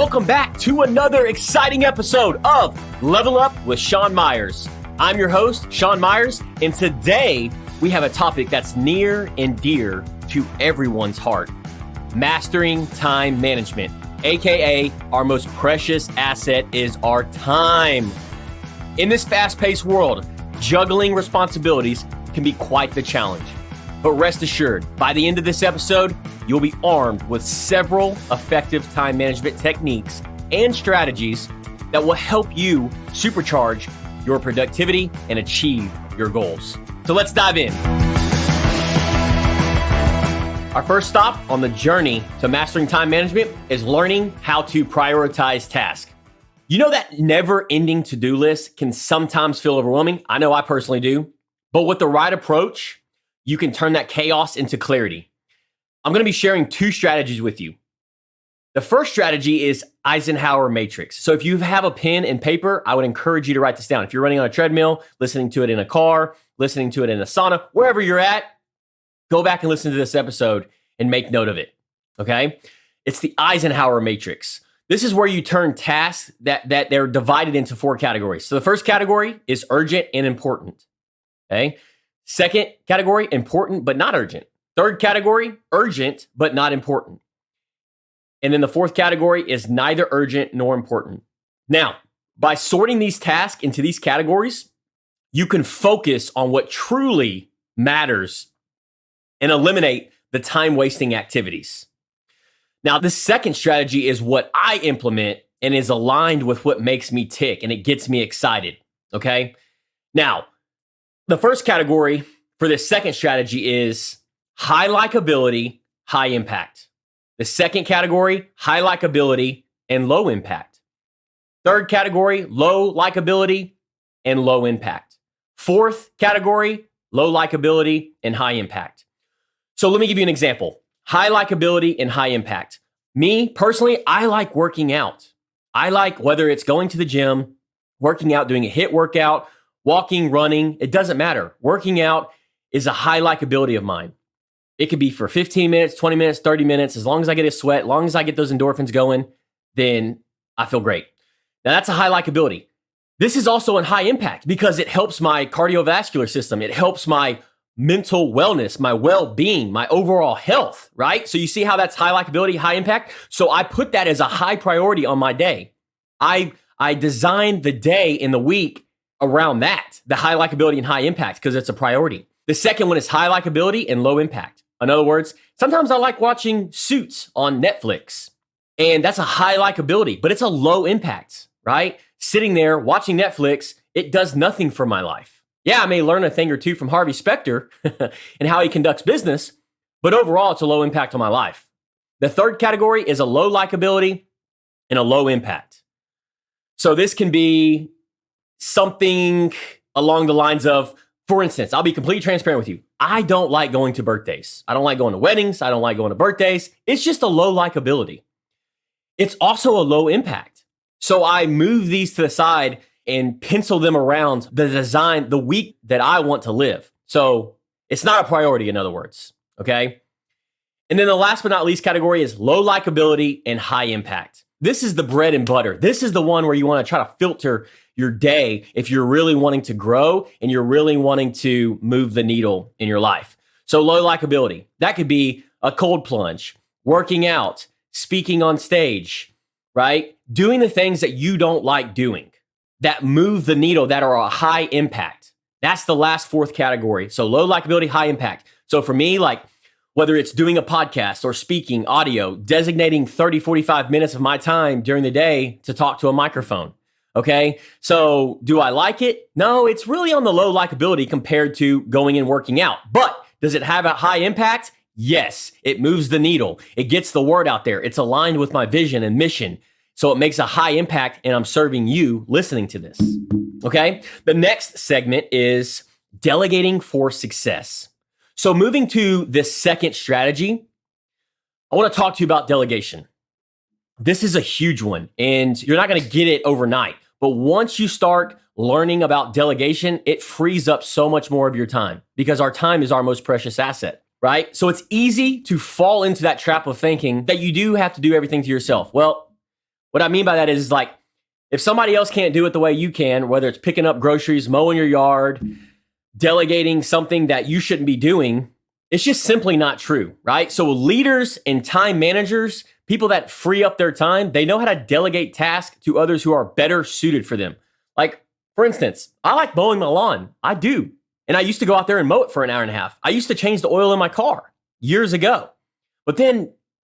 welcome back to another exciting episode of Level Up with Sean Myers. I'm your host, Sean Myers, and today we have a topic that's near and dear to everyone's heart: mastering time management, aka our most precious asset is our time. In this fast-paced world, juggling responsibilities can be quite the challenge. But rest assured, by the end of this episode, you'll be armed with several effective time management techniques and strategies that will help you supercharge your productivity and achieve your goals. So let's dive in. Our first stop on the journey to mastering time management is learning how to prioritize tasks. You know that never-ending to-do list can sometimes feel overwhelming. I know I personally do. But with the right approach, you can turn that chaos into clarity. I'm going to be sharing two strategies with you. The first strategy is Eisenhower Matrix. So if you have a pen and paper, I would encourage you to write this down. If you're running on a treadmill, listening to it in a car, listening to it in a sauna, wherever you're at, go back and listen to this episode and make note of it, okay? It's the Eisenhower Matrix. This is where you turn tasks that they're divided into four categories. So the first category is urgent and important, okay? Second category, important but not urgent. Third category, urgent but not important. And then the fourth category is neither urgent nor important. Now, by sorting these tasks into these categories, you can focus on what truly matters and eliminate the time-wasting activities. Now, the second strategy is what I implement and is aligned with what makes me tick and it gets me excited, okay? Now, the first category for this second strategy is high likability, high impact. The second category, high likability and low impact. Third category, low likability and low impact. Fourth category, low likability and high impact. So let me give you an example. High likability and high impact. Me, personally, I like working out. I like whether it's going to the gym, working out, doing a HIIT workout, walking, running, it doesn't matter. Working out is a high likability of mine. It could be for 15 minutes, 20 minutes, 30 minutes. As long as I get a sweat, as long as I get those endorphins going, then I feel great. Now that's a high likability. This is also a high impact because it helps my cardiovascular system. It helps my mental wellness, my well-being, my overall health, right? So you see how that's high likability, high impact? So I put that as a high priority on my day. I designed the day in the week around that, the high likability and high impact, because it's a priority. The second one is high likability and low impact. In other words, sometimes I like watching Suits on Netflix, and that's a high likability, but it's a low impact, right? Sitting there watching Netflix, it does nothing for my life. Yeah, I may learn a thing or two from Harvey Specter and how he conducts business, but overall, it's a low impact on my life. The third category is a low likability and a low impact. So this can be something along the lines of, for instance, I'll be completely transparent with you. I don't like going to birthdays. I don't like going to weddings. I don't like going to birthdays. It's just a low likability. It's also a low impact. So I move these to the side and pencil them around the design, the week that I want to live. So it's not a priority, in other words, okay? And then the last but not least category is low likability and high impact. This is the bread and butter. This is the one where you want to try to filter your day if you're really wanting to grow and you're really wanting to move the needle in your life. So low likability, that could be a cold plunge, working out, speaking on stage, right? Doing the things that you don't like doing that move the needle, that are a high impact. That's the last fourth category. So low likability, high impact. So for me, like whether it's doing a podcast or speaking, audio, designating 30, 45 minutes of my time during the day to talk to a microphone. Okay, so do I like it? No, it's really on the low likability compared to going and working out. But does it have a high impact? Yes, it moves the needle. It gets the word out there. It's aligned with my vision and mission. So it makes a high impact and I'm serving you listening to this. Okay, the next segment is delegating for success. So moving to this second strategy, I want to talk to you about delegation. This is a huge one and you're not going to get it overnight. But once you start learning about delegation, it frees up so much more of your time because our time is our most precious asset, right? So it's easy to fall into that trap of thinking that you do have to do everything to yourself. Well, What I mean by that is like, if somebody else can't do it the way you can, whether it's picking up groceries, mowing your yard, delegating something that you shouldn't be doing, it's just simply not true, right? So leaders and time managers, people that free up their time, they know how to delegate tasks to others who are better suited for them. Like, for instance, I like mowing my lawn. I do. And I used to go out there and mow it for an hour and a half. I used to change the oil in my car years ago. But then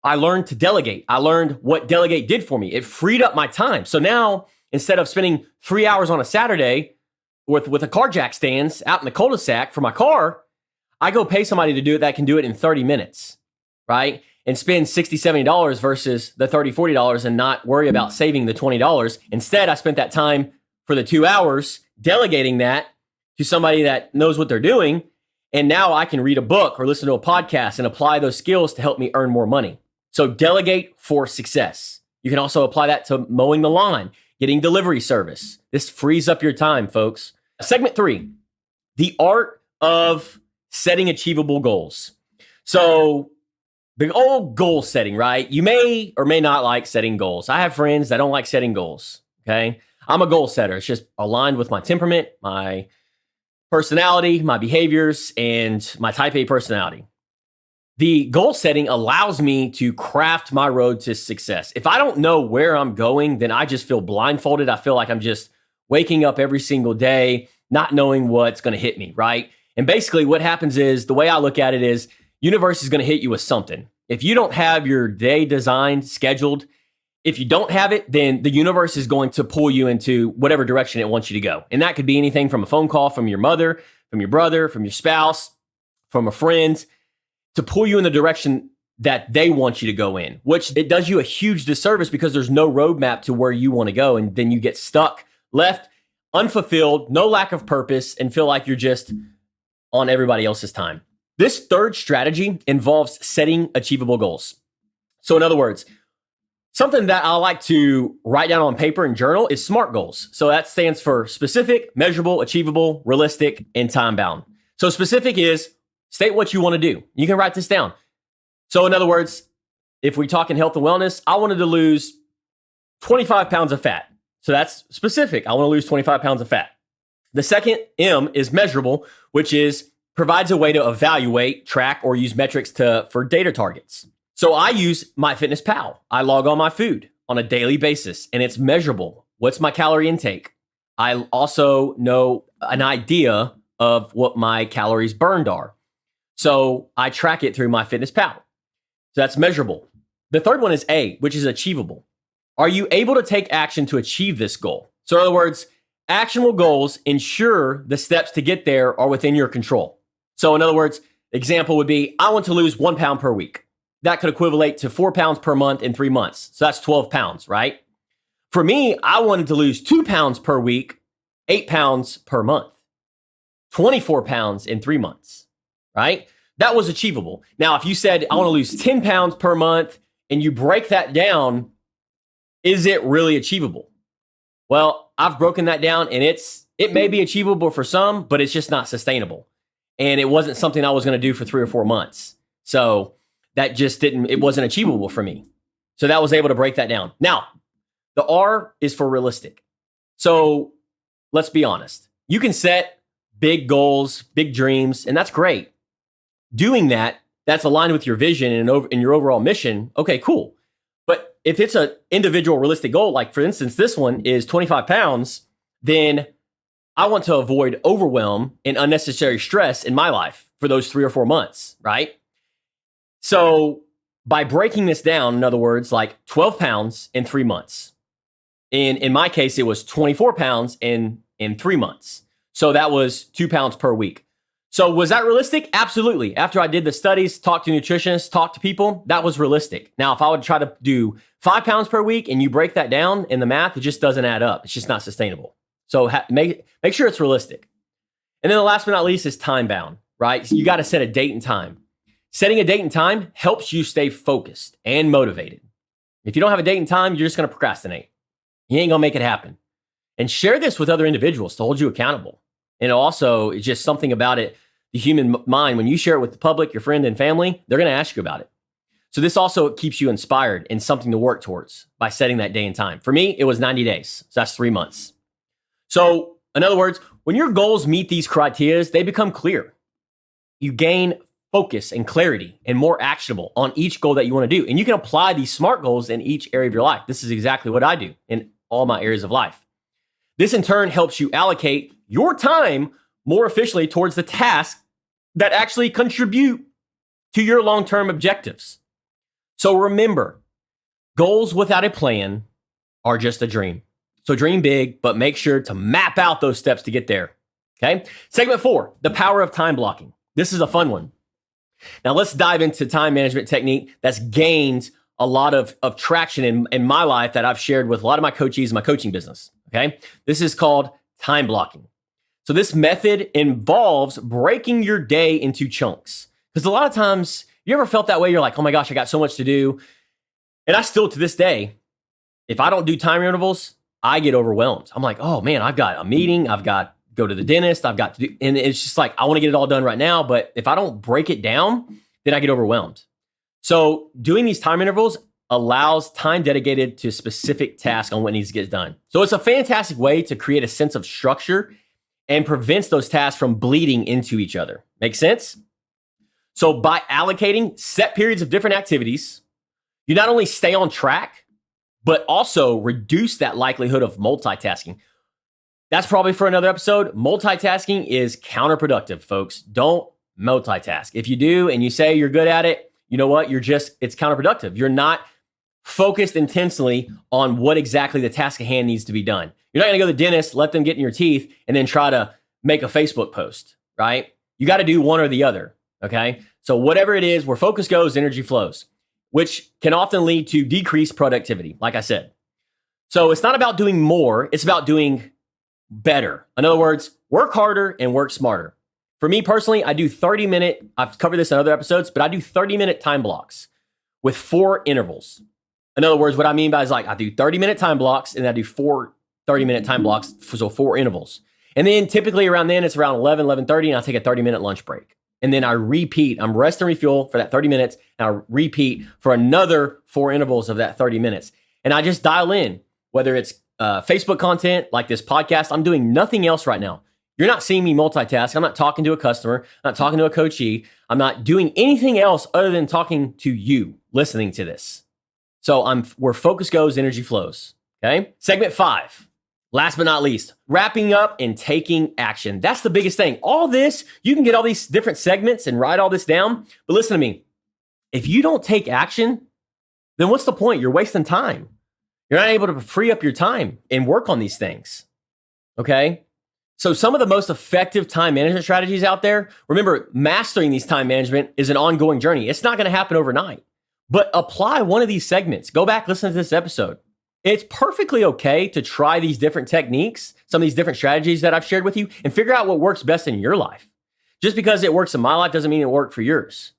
I learned to delegate. I learned what delegate did for me. It freed up my time. So now, instead of spending 3 hours on a Saturday with a car jack stands out in the cul-de-sac for my car, I go pay somebody to do it that can do it in 30 minutes, right? And spend $60, $70 versus the $30, $40 and not worry about saving the $20. Instead, I spent that time for the 2 hours delegating that to somebody that knows what they're doing. And now I can read a book or listen to a podcast and apply those skills to help me earn more money. So delegate for success. You can also apply that to mowing the lawn, getting delivery service. This frees up your time, folks. Segment 3, the art of setting achievable goals. So the old goal setting, right? You may or may not like setting goals. I have friends that don't like setting goals, okay? I'm a goal setter. It's just aligned with my temperament, my personality, my behaviors, and my type A personality. The goal setting allows me to craft my road to success. If I don't know where I'm going, then I just feel blindfolded. I feel like I'm just waking up every single day, not knowing what's going to hit me, right? And basically what happens is, the way I look at it is, universe is going to hit you with something. If you don't have your day designed, scheduled, if you don't have it, then the universe is going to pull you into whatever direction it wants you to go. And that could be anything from a phone call from your mother, from your brother, from your spouse, from a friend, to pull you in the direction that they want you to go in, which it does you a huge disservice because there's no roadmap to where you want to go. And then you get stuck, left unfulfilled, no lack of purpose, and feel like you're just on everybody else's time. This third strategy involves setting achievable goals. So in other words, something that I like to write down on paper and journal is SMART goals. So that stands for specific, measurable, achievable, realistic, and time bound. So specific is state what you want to do. You can write this down. So in other words, if we're talking health and wellness, I wanted to lose 25 pounds of fat. So that's specific. I want to lose 25 pounds of fat. The second M is measurable, which is provides a way to evaluate, track, or use metrics for data targets. So I use MyFitnessPal. I log on my food on a daily basis, and it's measurable. What's my calorie intake? I also know an idea of what my calories burned are. So I track it through MyFitnessPal. So that's measurable. The third one is A, which is achievable. Are you able to take action to achieve this goal? So in other words, actionable goals ensure the steps to get there are within your control. So in other words, example would be, I want to lose 1 pound per week. That could equivalent to 4 pounds per month in 3 months. So that's 12 pounds, right? For me, I wanted to lose 2 pounds per week, 8 pounds per month, 24 pounds in 3 months, right? That was achievable. Now, if you said, I want to lose 10 pounds per month, and you break that down, is it really achievable? Well, I've broken that down, and it may be achievable for some, but it's just not sustainable. And it wasn't something I was going to do for 3 or 4 months. So that it wasn't achievable for me. So that was able to break that down. Now, the R is for realistic. So let's be honest. You can set big goals, big dreams, and that's great. Doing that's aligned with your vision and your overall mission. Okay, cool. But if it's an individual realistic goal, like for instance, this one is 25 pounds, then I want to avoid overwhelm and unnecessary stress in my life for those 3 or 4 months, right? So by breaking this down, in other words, like 12 pounds in 3 months. In my case, it was 24 pounds in 3 months. So that was 2 pounds per week. So was that realistic? Absolutely. After I did the studies, talked to nutritionists, talked to people, that was realistic. Now, if I would try to do 5 pounds per week and you break that down in the math, it just doesn't add up. It's just not sustainable. So make sure it's realistic. And then the last but not least is time bound, right? So you got to set a date and time. Setting a date and time helps you stay focused and motivated. If you don't have a date and time, you're just going to procrastinate. You ain't going to make it happen. And share this with other individuals to hold you accountable. And also, it's just something about it, the human mind, when you share it with the public, your friend and family, they're going to ask you about it. So this also keeps you inspired and something to work towards by setting that day and time. For me, it was 90 days. So that's 3 months. So in other words, when your goals meet these criteria, they become clear. You gain focus and clarity and more actionable on each goal that you want to do. And you can apply these SMART goals in each area of your life. This is exactly what I do in all my areas of life. This in turn helps you allocate your time more efficiently towards the tasks that actually contribute to your long-term objectives. So remember, goals without a plan are just a dream. So dream big, but make sure to map out those steps to get there. Okay. Segment 4, the power of time blocking. This is a fun one. Now let's dive into time management technique that's gained a lot of traction in my life that I've shared with a lot of my coaches in my coaching business. Okay. This is called time blocking. So this method involves breaking your day into chunks. Because a lot of times, you ever felt that way? You're like, oh my gosh, I got so much to do. And I still, to this day, if I don't do time intervals, I get overwhelmed. I'm like, oh man, I've got a meeting. I've got to go to the dentist. I've got to do, and it's just like, I want to get it all done right now. But if I don't break it down, then I get overwhelmed. So doing these time intervals allows time dedicated to specific tasks on what needs to get done. So it's a fantastic way to create a sense of structure and prevents those tasks from bleeding into each other. Make sense? So by allocating set periods of different activities, you not only stay on track, but also reduce that likelihood of multitasking. That's probably for another episode. Multitasking is counterproductive, folks. Don't multitask. If you do and you say you're good at it, you know what? It's counterproductive. You're not focused intensely on what exactly the task at hand needs to be done. You're not going to go to the dentist, let them get in your teeth, and then try to make a Facebook post, right? You got to do one or the other, okay? So whatever it is, where focus goes, energy flows, which can often lead to decreased productivity, like I said. So it's not about doing more, it's about doing better. In other words, work harder and work smarter. For me personally, I do 30-minute, I've covered this in other episodes, but I do 30-minute time blocks with 4 intervals. In other words, what I mean by is like I do 30-minute time blocks and I do 4 30-minute time blocks, so 4 intervals. And then typically around then, it's around 11:30, and I take a 30-minute lunch break. And then I repeat. I'm rest and refuel for that 30 minutes, and I repeat for another 4 intervals of that 30 minutes. And I just dial in, whether it's Facebook content like this podcast. I'm doing nothing else right now. You're not seeing me multitask. I'm not talking to a customer. I'm not talking to a coachee. I'm not doing anything else other than talking to you, listening to this. So where focus goes, energy flows. Okay. Segment 5. Last but not least, wrapping up and taking action. That's the biggest thing. All this, you can get all these different segments and write all this down. But listen to me. If you don't take action, then what's the point? You're wasting time. You're not able to free up your time and work on these things. Okay? So some of the most effective time management strategies out there, remember, mastering these time management is an ongoing journey. It's not going to happen overnight. But apply one of these segments. Go back, listen to this episode. It's perfectly okay to try these different techniques, some of these different strategies that I've shared with you, and figure out what works best in your life. Just because it works in my life doesn't mean it worked for yours.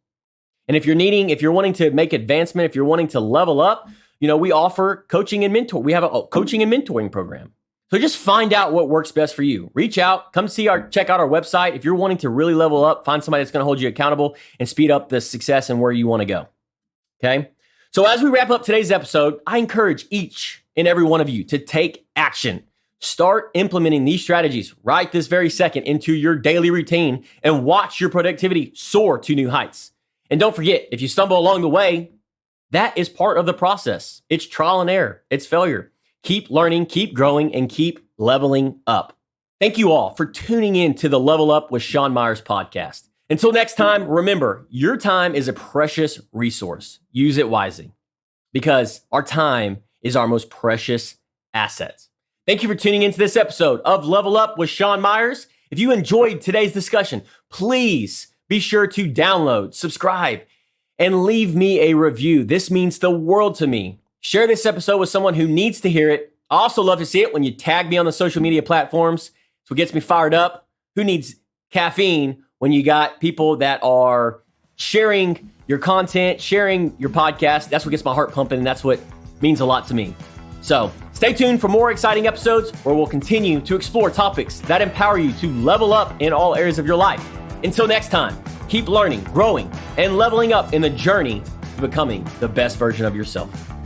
And if you're wanting to make advancement, if you're wanting to level up, we offer coaching and mentor. We have a coaching and mentoring program. So just find out what works best for you. Reach out, check out our website. If you're wanting to really level up, find somebody that's going to hold you accountable and speed up the success and where you want to go. Okay? So as we wrap up today's episode, I encourage each and every one of you to take action. Start implementing these strategies right this very second into your daily routine and watch your productivity soar to new heights. And don't forget, if you stumble along the way, that is part of the process. It's trial and error. It's failure. Keep learning, keep growing, and keep leveling up. Thank you all for tuning in to the Level Up with Sean Myers podcast. Until next time, remember, your time is a precious resource. Use it wisely because our time is our most precious asset. Thank you for tuning into this episode of Level Up with Sean Myers. If you enjoyed today's discussion, please be sure to download, subscribe, and leave me a review. This means the world to me. Share this episode with someone who needs to hear it. I also love to see it when you tag me on the social media platforms. It's what gets me fired up. Who needs caffeine when you got people that are sharing your content, sharing your podcast? That's what gets my heart pumping, and that's what means a lot to me. So stay tuned for more exciting episodes where we'll continue to explore topics that empower you to level up in all areas of your life. Until next time, keep learning, growing, and leveling up in the journey to becoming the best version of yourself.